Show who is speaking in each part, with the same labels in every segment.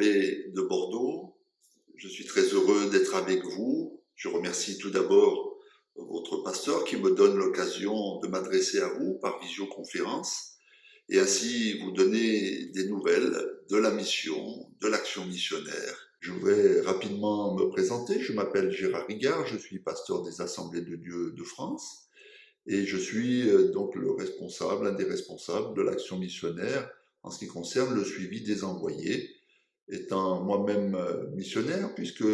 Speaker 1: l'Assemblée de Bordeaux. Je suis très heureux d'être avec vous. Je remercie tout d'abord votre pasteur qui me donne l'occasion de m'adresser à vous par visioconférence et ainsi vous donner des nouvelles de la mission, de l'action missionnaire. Je voudrais rapidement me présenter. Je m'appelle Gérard Rigard, je suis pasteur des Assemblées de Dieu de France et je suis donc l'un des responsables de l'action missionnaire en ce qui concerne le suivi des envoyés, étant moi-même missionnaire, puisque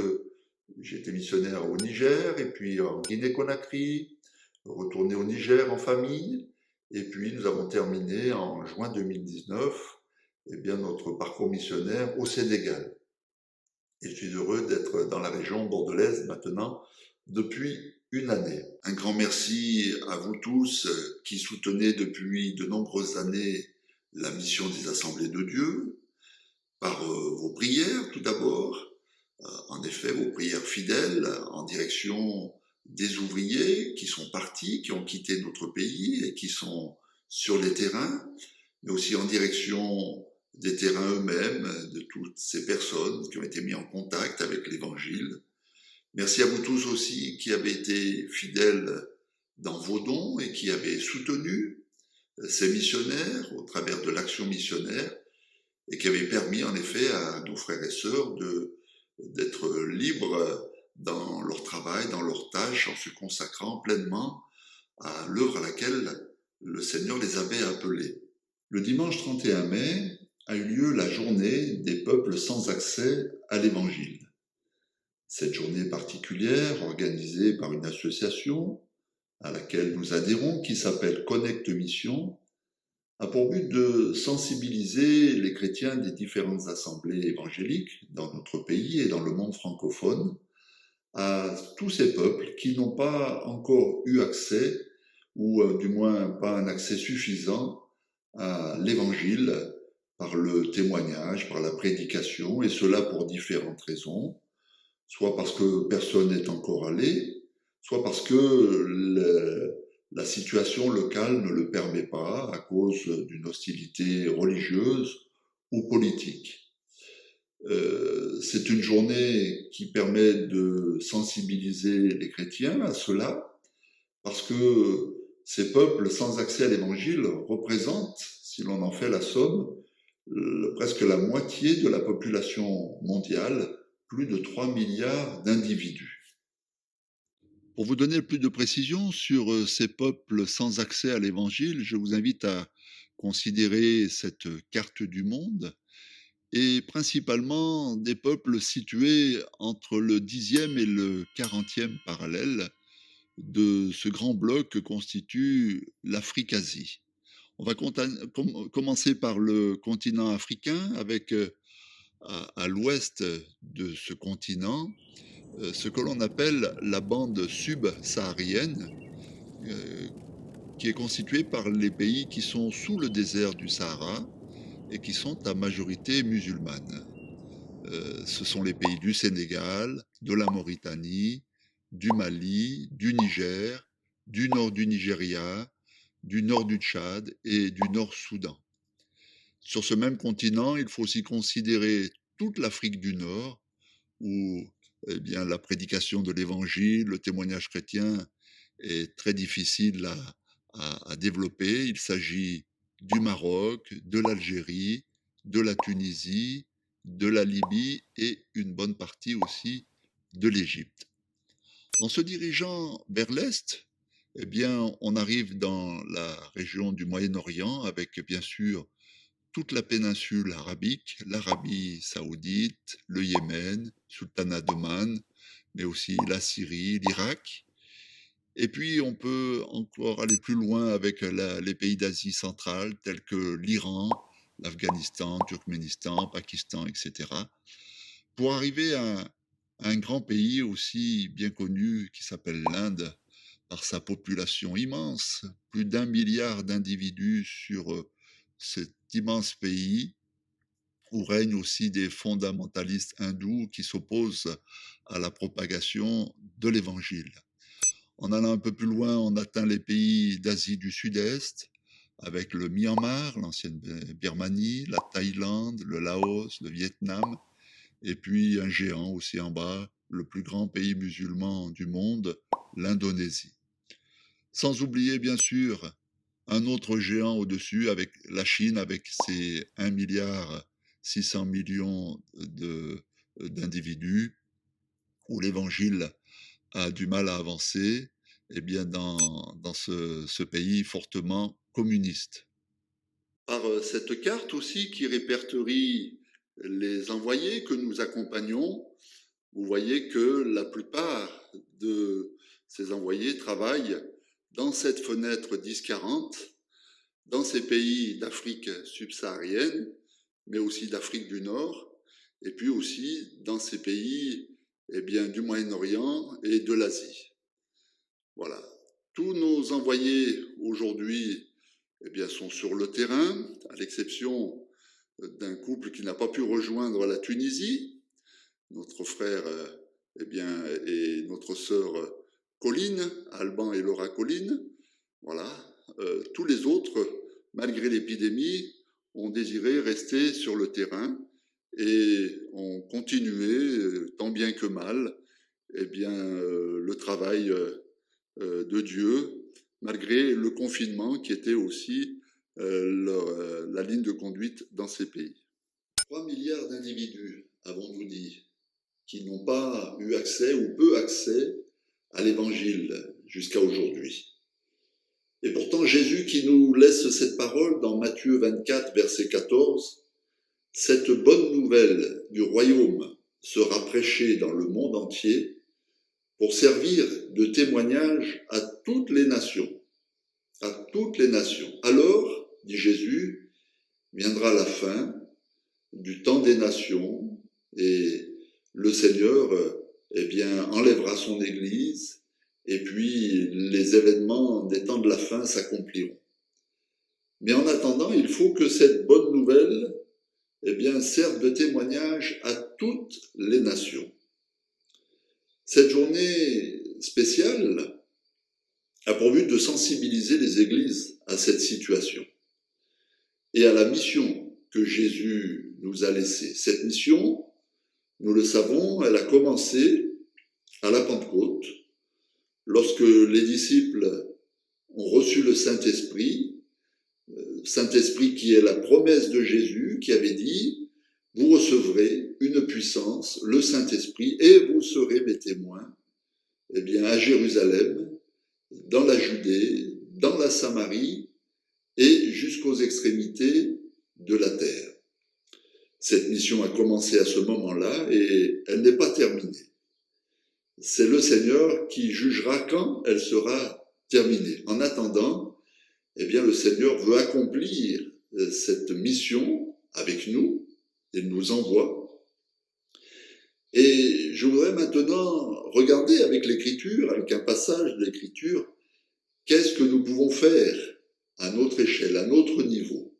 Speaker 1: j'ai été missionnaire au Niger, et puis en Guinée-Conakry, retourné au Niger en famille, et puis nous avons terminé en juin 2019 notre parcours missionnaire au Sénégal. Et je suis heureux d'être dans la région bordelaise maintenant depuis une année. Un grand merci à vous tous qui soutenez depuis de nombreuses années la mission des Assemblées de Dieu, par vos prières tout d'abord, en effet vos prières fidèles en direction des ouvriers qui sont partis, qui ont quitté notre pays et qui sont sur les terrains, mais aussi en direction des terrains eux-mêmes, de toutes ces personnes qui ont été mises en contact avec l'Évangile. Merci à vous tous aussi qui avez été fidèles dans vos dons et qui avez soutenu ces missionnaires au travers de l'action missionnaire et qui avait permis en effet à nos frères et sœurs d'être libres dans leur travail, dans leurs tâches, en se consacrant pleinement à l'œuvre à laquelle le Seigneur les avait appelés. Le dimanche 31 mai a eu lieu la journée des peuples sans accès à l'Évangile. Cette journée particulière, organisée par une association à laquelle nous adhérons, qui s'appelle Connect Mission, a pour but de sensibiliser les chrétiens des différentes assemblées évangéliques dans notre pays et dans le monde francophone à tous ces peuples qui n'ont pas encore eu accès, ou du moins pas un accès suffisant à l'évangile par le témoignage, par la prédication, et cela pour différentes raisons, soit parce que personne n'est encore allé, soit parce que la situation locale ne le permet pas à cause d'une hostilité religieuse ou politique. C'est une journée qui permet de sensibiliser les chrétiens à cela, parce que ces peuples sans accès à l'évangile représentent, si l'on en fait la somme, presque la moitié de la population mondiale, plus de 3 milliards d'individus. Pour vous donner plus de précisions sur ces peuples sans accès à l'évangile, je vous invite à considérer cette carte du monde et principalement des peuples situés entre le 10e et le 40e parallèle de ce grand bloc que constitue l'Afrique-Asie. On va commencer par le continent africain avec à l'ouest de ce continent ce que l'on appelle la bande subsaharienne, qui est constituée par les pays qui sont sous le désert du Sahara et qui sont à majorité musulmane. Ce sont les pays du Sénégal, de la Mauritanie, du Mali, du Niger, du nord du Nigeria, du nord du Tchad et du nord-Soudan. Sur ce même continent, il faut aussi considérer toute l'Afrique du Nord, où la prédication de l'évangile, le témoignage chrétien est très difficile à développer. Il s'agit du Maroc, de l'Algérie, de la Tunisie, de la Libye et une bonne partie aussi de l'Égypte. En se dirigeant vers l'Est, on arrive dans la région du Moyen-Orient avec bien sûr toute la péninsule arabique, l'Arabie saoudite, le Yémen, Sultanat d'Oman, mais aussi la Syrie, l'Irak. Et puis on peut encore aller plus loin avec les pays d'Asie centrale tels que l'Iran, l'Afghanistan, Turkménistan, Pakistan, etc. Pour arriver à un grand pays aussi bien connu qui s'appelle l'Inde par sa population immense, plus d'1 milliard d'individus sur cet immense pays, où règnent aussi des fondamentalistes hindous qui s'opposent à la propagation de l'évangile. En allant un peu plus loin, on atteint les pays d'Asie du Sud-Est, avec le Myanmar, l'ancienne Birmanie, la Thaïlande, le Laos, le Vietnam, et puis un géant aussi en bas, le plus grand pays musulman du monde, l'Indonésie. Sans oublier bien sûr un autre géant au-dessus avec la Chine avec ses 1,6 milliard d'individus, où l'évangile a du mal à avancer, eh bien dans ce pays fortement communiste. Par cette carte aussi qui répertorie les envoyés que nous accompagnons, vous voyez que la plupart de ces envoyés travaillent dans cette fenêtre 10-40, dans ces pays d'Afrique subsaharienne, mais aussi d'Afrique du Nord, et puis aussi dans ces pays du Moyen-Orient et de l'Asie. Voilà. Tous nos envoyés aujourd'hui sont sur le terrain, à l'exception d'un couple qui n'a pas pu rejoindre la Tunisie, notre frère et notre sœur Colline, Alban et Laura Colline. Voilà. Tous les autres, malgré l'épidémie, ont désiré rester sur le terrain et ont continué, tant bien que mal, le travail de Dieu, malgré le confinement qui était aussi la ligne de conduite dans ces pays. 3 milliards d'individus, avons-nous dit, qui n'ont pas eu accès ou peu accès à l'évangile jusqu'à aujourd'hui. Et pourtant, Jésus qui nous laisse cette parole dans Matthieu 24, verset 14, « Cette bonne nouvelle du royaume sera prêchée dans le monde entier pour servir de témoignage à toutes les nations. À toutes les nations. Alors, dit Jésus, viendra la fin du temps des nations et le Seigneur enlèvera son Église et puis les événements des temps de la fin s'accompliront. Mais en attendant, il faut que cette bonne nouvelle serve de témoignage à toutes les nations. Cette journée spéciale a pour but de sensibiliser les églises à cette situation et à la mission que Jésus nous a laissée. Cette mission, nous le savons, elle a commencé à la Pentecôte, lorsque les disciples ont reçu le Saint-Esprit qui est la promesse de Jésus, qui avait dit « Vous recevrez une puissance, le Saint-Esprit, et vous serez mes témoins à Jérusalem, dans la Judée, dans la Samarie et jusqu'aux extrémités de la terre. » Cette mission a commencé à ce moment-là et elle n'est pas terminée. C'est le Seigneur qui jugera quand elle sera terminée. En attendant, le Seigneur veut accomplir cette mission avec nous. Il nous envoie. Et je voudrais maintenant regarder avec l'Écriture, avec un passage de l'Écriture, qu'est-ce que nous pouvons faire à notre échelle, à notre niveau,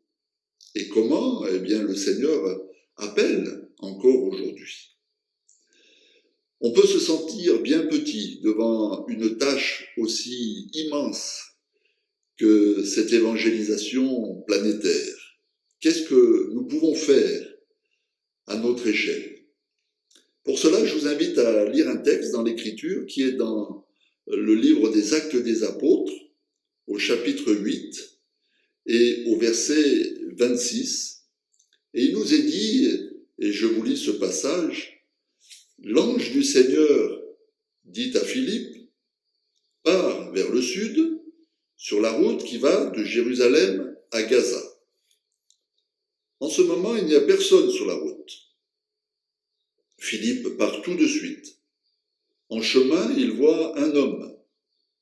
Speaker 1: et comment le Seigneur appelle encore aujourd'hui. On peut se sentir bien petit devant une tâche aussi immense que cette évangélisation planétaire. Qu'est-ce que nous pouvons faire à notre échelle? Pour cela, je vous invite à lire un texte dans l'Écriture qui est dans le livre des Actes des Apôtres, au chapitre 8 et au verset 26. Et il nous est dit, et je vous lis ce passage, « L'ange du Seigneur dit à Philippe, pars vers le sud, sur la route qui va de Jérusalem à Gaza. En ce moment, il n'y a personne sur la route. Philippe part tout de suite. En chemin, il voit un homme.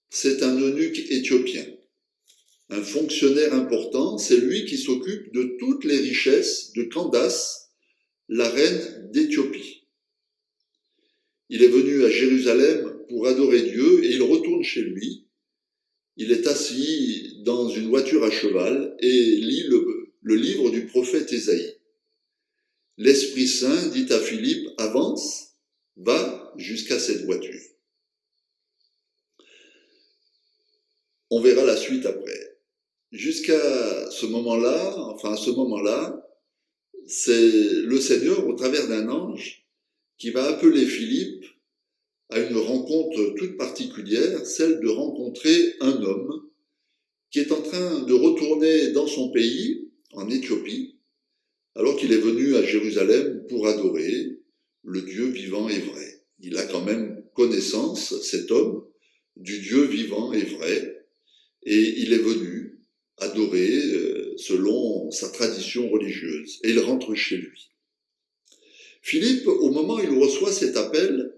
Speaker 1: C'est un eunuque éthiopien. Un fonctionnaire important, c'est lui qui s'occupe de toutes les richesses de Candace, la reine d'Éthiopie. Il est venu à Jérusalem pour adorer Dieu et il retourne chez lui. Il est assis dans une voiture à cheval et lit le livre du prophète Ésaïe. L'Esprit Saint dit à Philippe, avance, va jusqu'à cette voiture. On verra la suite après. Jusqu'à ce moment-là, c'est le Seigneur, au travers d'un ange, qui va appeler Philippe à une rencontre toute particulière, celle de rencontrer un homme qui est en train de retourner dans son pays, en Éthiopie, alors qu'il est venu à Jérusalem pour adorer le Dieu vivant et vrai. Il a quand même connaissance, cet homme, du Dieu vivant et vrai, et il est venu adorer selon sa tradition religieuse, et il rentre chez lui. Philippe, au moment où il reçoit cet appel,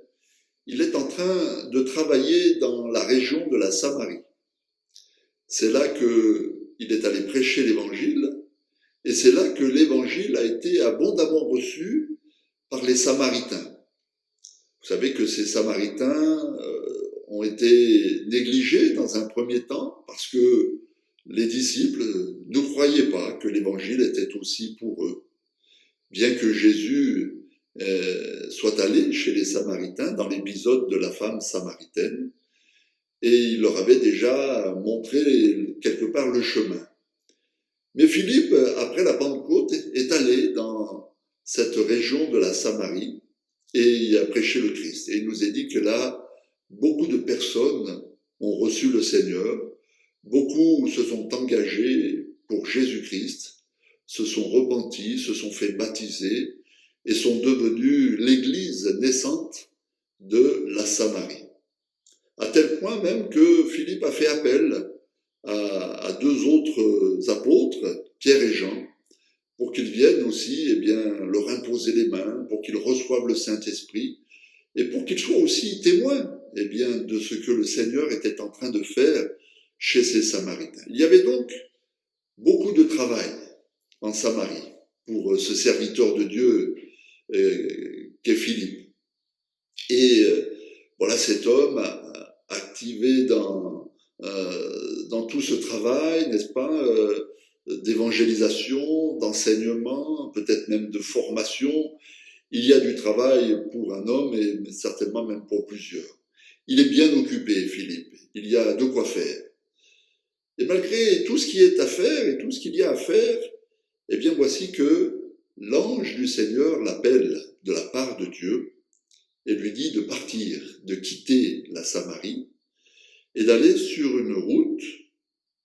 Speaker 1: il est en train de travailler dans la région de la Samarie. C'est là qu'il est allé prêcher l'évangile, et c'est là que l'évangile a été abondamment reçu par les Samaritains. Vous savez que ces Samaritains ont été négligés dans un premier temps parce que les disciples ne croyaient pas que l'évangile était aussi pour eux. Bien que Jésus soit allé chez les Samaritains dans l'épisode de la femme samaritaine, et il leur avait déjà montré quelque part le chemin. Mais Philippe, après la Pentecôte, est allé dans cette région de la Samarie et il a prêché le Christ. Et il nous est dit que là, beaucoup de personnes ont reçu le Seigneur, beaucoup se sont engagés pour Jésus-Christ, se sont repentis, se sont fait baptiser et sont devenus l'église naissante de la Samarie. À tel point même que Philippe a fait appel à deux autres apôtres, Pierre et Jean, pour qu'ils viennent aussi leur imposer les mains, pour qu'ils reçoivent le Saint-Esprit, et pour qu'ils soient aussi témoins de ce que le Seigneur était en train de faire chez ces Samaritains. Il y avait donc beaucoup de travail en Samarie pour ce serviteur de Dieu qu'est Philippe. Et voilà, cet homme activé dans tout ce travail, n'est-ce pas, d'évangélisation, d'enseignement, peut-être même de formation. Il y a du travail pour un homme et certainement même pour plusieurs. Il est bien occupé, Philippe. Il y a de quoi faire. Et malgré tout ce qui est à faire et tout ce qu'il y a à faire, voici que l'ange du Seigneur l'appelle de la part de Dieu et lui dit de partir, de quitter la Samarie et d'aller sur une route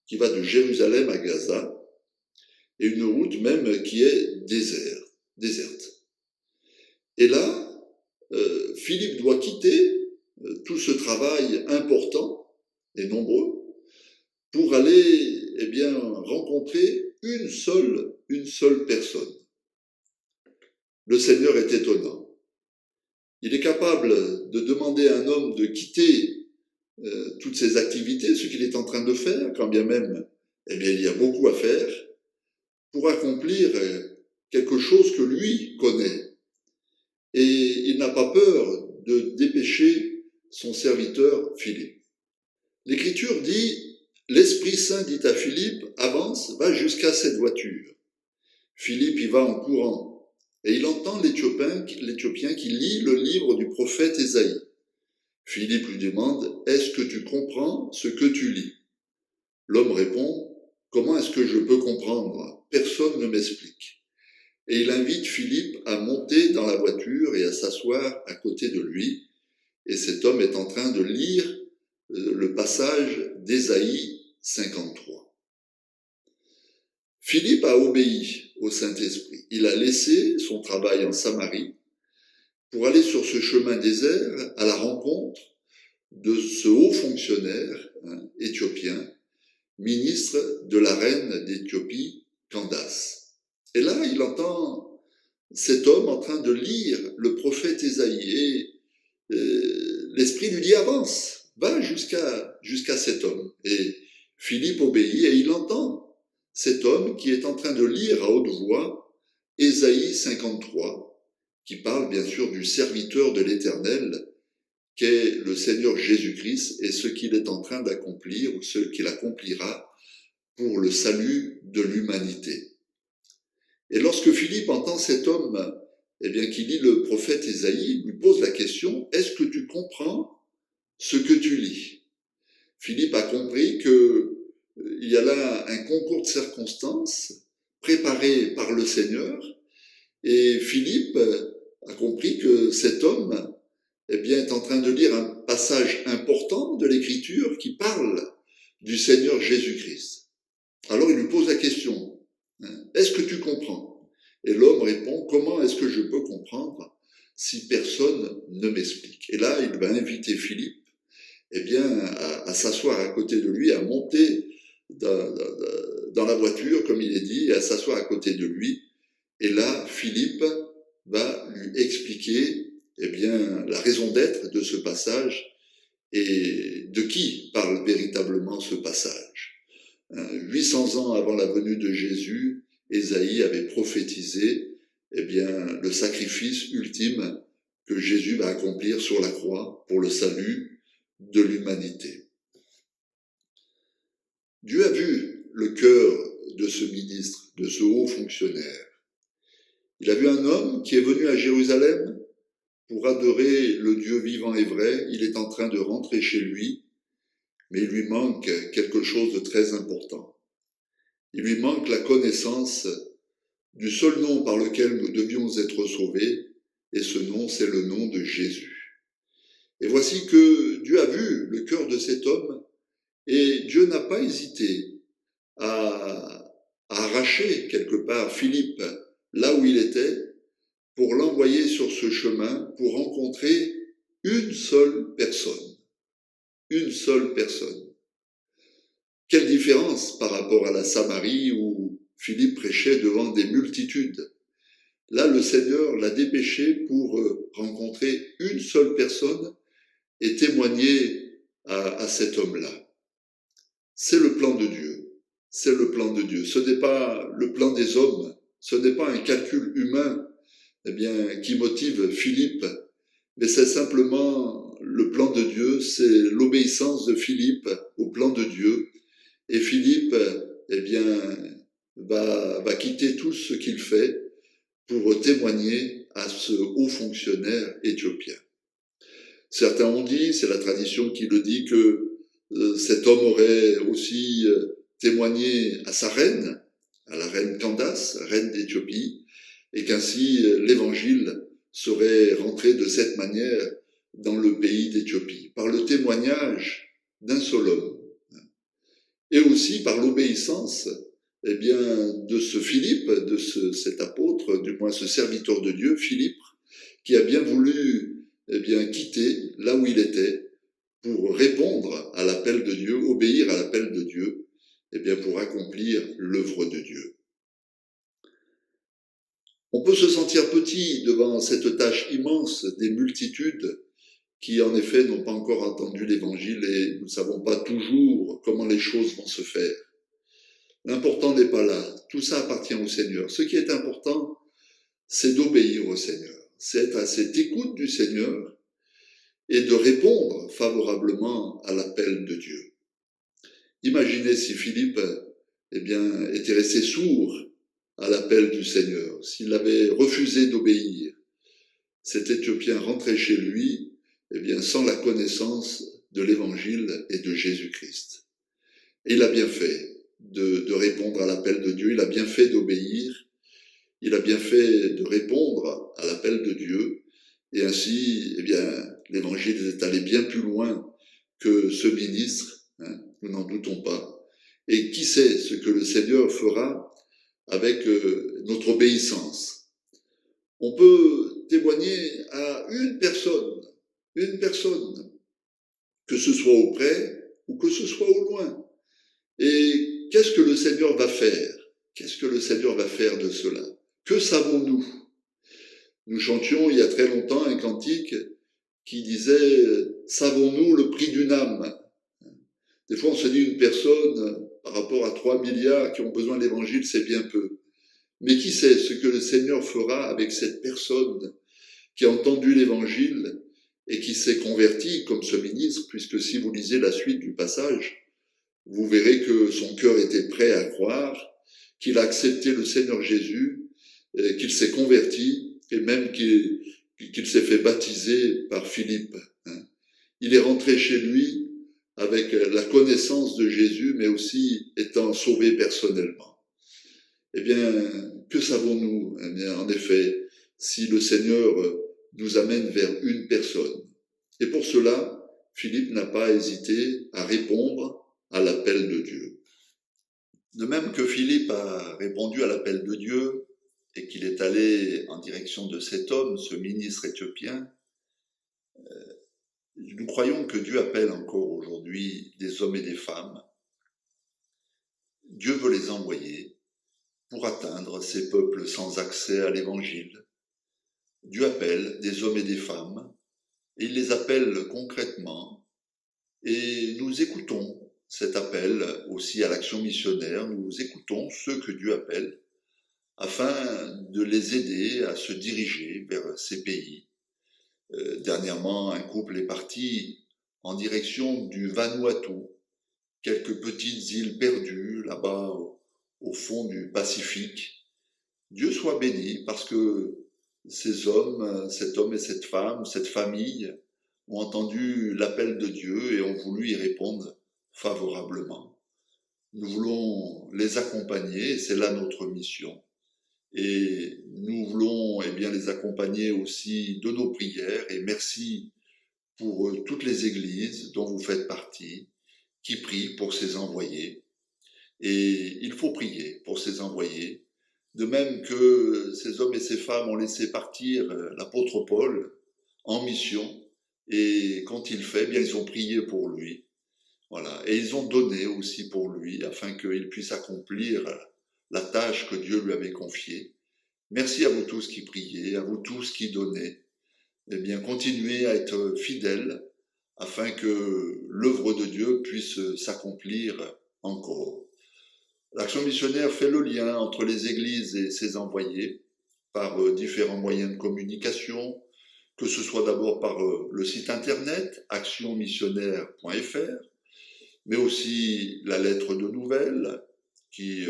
Speaker 1: qui va de Jérusalem à Gaza, et une route même qui est déserte. Et là, Philippe doit quitter tout ce travail important et nombreux pour aller rencontrer une seule personne. Le Seigneur est étonnant. Il est capable de demander à un homme de quitter toutes ses activités, ce qu'il est en train de faire, quand bien même il y a beaucoup à faire, pour accomplir quelque chose que lui connaît. Et il n'a pas peur de dépêcher son serviteur Philippe. L'Écriture dit, l'Esprit Saint dit à Philippe, avance, va jusqu'à cette voiture. Philippe y va en courant, et il entend l'Éthiopien qui lit le livre du prophète Ésaïe. Philippe lui demande, est-ce que tu comprends ce que tu lis? L'homme répond, comment est-ce que je peux comprendre? Personne ne m'explique. Et il invite Philippe à monter dans la voiture et à s'asseoir à côté de lui. Et cet homme est en train de lire le passage d'Ésaïe 53. Philippe a obéi au Saint-Esprit. Il a laissé son travail en Samarie pour aller sur ce chemin désert à la rencontre de ce haut fonctionnaire éthiopien, ministre de la reine d'Éthiopie, Candace. Et là, il entend cet homme en train de lire le prophète Ésaïe et l'Esprit lui dit avance, va jusqu'à cet homme. Et Philippe obéit et il entend cet homme qui est en train de lire à haute voix Ésaïe 53, qui parle bien sûr du serviteur de l'Éternel, qu'est le Seigneur Jésus-Christ et ce qu'il est en train d'accomplir ou ce qu'il accomplira pour le salut de l'humanité. Et lorsque Philippe entend cet homme qui lit le prophète Ésaïe, il lui pose la question, est-ce que tu comprends ce que tu lis? Philippe a compris qu'il y a là un concours de circonstances préparé par le Seigneur, et Philippe a compris que cet homme est en train de lire un passage important de l'Écriture qui parle du Seigneur Jésus-Christ. Alors il lui pose la question, est-ce que tu comprends? Et l'homme répond, comment est-ce que je peux comprendre si personne ne m'explique? Et là, il va inviter Philippe à s'asseoir à côté de lui, à monter dans la voiture, comme il est dit, et à s'asseoir à côté de lui. Et là, Philippe va lui expliquer la raison d'être de ce passage et de qui parle véritablement ce passage. 800 ans avant la venue de Jésus, Ésaïe avait prophétisé le sacrifice ultime que Jésus va accomplir sur la croix pour le salut de l'humanité. Dieu a vu le cœur de ce ministre, de ce haut fonctionnaire. Il a vu un homme qui est venu à Jérusalem pour adorer le Dieu vivant et vrai. Il est en train de rentrer chez lui, mais il lui manque quelque chose de très important. Il lui manque la connaissance du seul nom par lequel nous devions être sauvés, et ce nom, c'est le nom de Jésus. Et voici que Dieu a vu le cœur de cet homme, et Dieu n'a pas hésité à arracher quelque part Philippe là où il était, pour l'envoyer sur ce chemin, pour rencontrer une seule personne. Une seule personne. Quelle différence par rapport à la Samarie où Philippe prêchait devant des multitudes. Là, le Seigneur l'a dépêché pour rencontrer une seule personne et témoigner à cet homme-là. C'est le plan de Dieu. C'est le plan de Dieu. Ce n'est pas le plan des hommes. Ce n'est pas un calcul humain qui motive Philippe, mais c'est simplement le plan de Dieu, c'est l'obéissance de Philippe au plan de Dieu. Et Philippe, va quitter tout ce qu'il fait pour témoigner à ce haut fonctionnaire éthiopien. Certains ont dit, c'est la tradition qui le dit, que cet homme aurait aussi témoigné à sa reine, à la reine Candace, reine d'Éthiopie, et qu'ainsi l'évangile serait rentré de cette manière dans le pays d'Éthiopie, par le témoignage d'un seul homme. Et aussi par l'obéissance de ce Philippe, de cet apôtre, du moins ce serviteur de Dieu, Philippe, qui a bien voulu quitter là où il était pour répondre à l'appel de Dieu, obéir à l'appel de Dieu, pour accomplir l'œuvre de Dieu. On peut se sentir petit devant cette tâche immense des multitudes qui, en effet, n'ont pas encore entendu l'Évangile et nous ne savons pas toujours comment les choses vont se faire. L'important n'est pas là. Tout ça appartient au Seigneur. Ce qui est important, c'est d'obéir au Seigneur. C'est être à cette écoute du Seigneur et de répondre favorablement à l'appel de Dieu. Imaginez si Philippe était resté sourd à l'appel du Seigneur, s'il avait refusé d'obéir. Cet Éthiopien rentrait chez lui sans la connaissance de l'Évangile et de Jésus-Christ. Et il a bien fait de répondre à l'appel de Dieu, il a bien fait d'obéir, il a bien fait de répondre à l'appel de Dieu, et ainsi, l'Évangile est allé bien plus loin que ce ministre, nous n'en doutons pas. Et qui sait ce que le Seigneur fera avec notre obéissance. On peut témoigner à une personne, que ce soit auprès ou que ce soit au loin. Et qu'est-ce que le Seigneur va faire? Qu'est-ce que le Seigneur va faire de cela? Que savons-nous? Nous chantions il y a très longtemps un cantique qui disait « Savons-nous le prix d'une âme ?» Des fois, on se dit une personne, par rapport à 3 milliards qui ont besoin de l'Évangile, c'est bien peu. Mais qui sait ce que le Seigneur fera avec cette personne qui a entendu l'Évangile et qui s'est convertie comme ce ministre, puisque si vous lisez la suite du passage, vous verrez que son cœur était prêt à croire, qu'il a accepté le Seigneur Jésus, qu'il s'est converti et même qu'il s'est fait baptiser par Philippe. Il est rentré chez lui avec la connaissance de Jésus, mais aussi étant sauvé personnellement. Que savons-nous? En effet, si le Seigneur nous amène vers une personne. Et pour cela, Philippe n'a pas hésité à répondre à l'appel de Dieu. De même que Philippe a répondu à l'appel de Dieu et qu'il est allé en direction de cet homme, ce ministre éthiopien, nous croyons que Dieu appelle encore aujourd'hui des hommes et des femmes. Dieu veut les envoyer pour atteindre ces peuples sans accès à l'Évangile. Dieu appelle des hommes et des femmes, et il les appelle concrètement, et nous écoutons cet appel aussi à l'action missionnaire, nous écoutons ceux que Dieu appelle, afin de les aider à se diriger vers ces pays. Dernièrement, un couple est parti en direction du Vanuatu, quelques petites îles perdues là-bas au fond du Pacifique. Dieu soit béni parce que ces hommes, cet homme et cette femme, cette famille ont entendu l'appel de Dieu et ont voulu y répondre favorablement. Nous voulons les accompagner, c'est là notre mission. Et nous voulons les accompagner aussi de nos prières et merci pour toutes les églises dont vous faites partie, qui prient pour ces envoyés. Et il faut prier pour ces envoyés, de même que ces hommes et ces femmes ont laissé partir l'apôtre Paul en mission, et quand il fait, ils ont prié pour lui. Voilà. Et ils ont donné aussi pour lui, afin qu'il puisse accomplir la tâche que Dieu lui avait confiée. Merci à vous tous qui priez, à vous tous qui donnez. Continuez à être fidèles, afin que l'œuvre de Dieu puisse s'accomplir encore. L'action missionnaire fait le lien entre les églises et ses envoyés par différents moyens de communication, que ce soit d'abord par le site internet actionmissionnaire.fr, mais aussi la lettre de nouvelles qui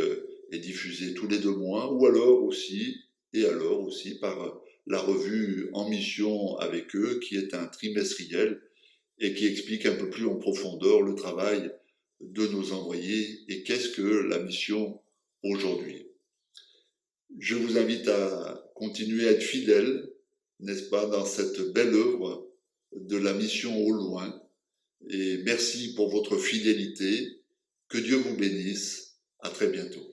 Speaker 1: est diffusée tous les 2 mois, ou alors aussi par la revue En Mission avec eux, qui est un trimestriel et qui explique un peu plus en profondeur le travail de nos envoyés et qu'est-ce que la mission aujourd'hui. Je vous invite à continuer à être fidèles, n'est-ce pas, dans cette belle œuvre de la mission au loin. Et merci pour votre fidélité. Que Dieu vous bénisse. À très bientôt.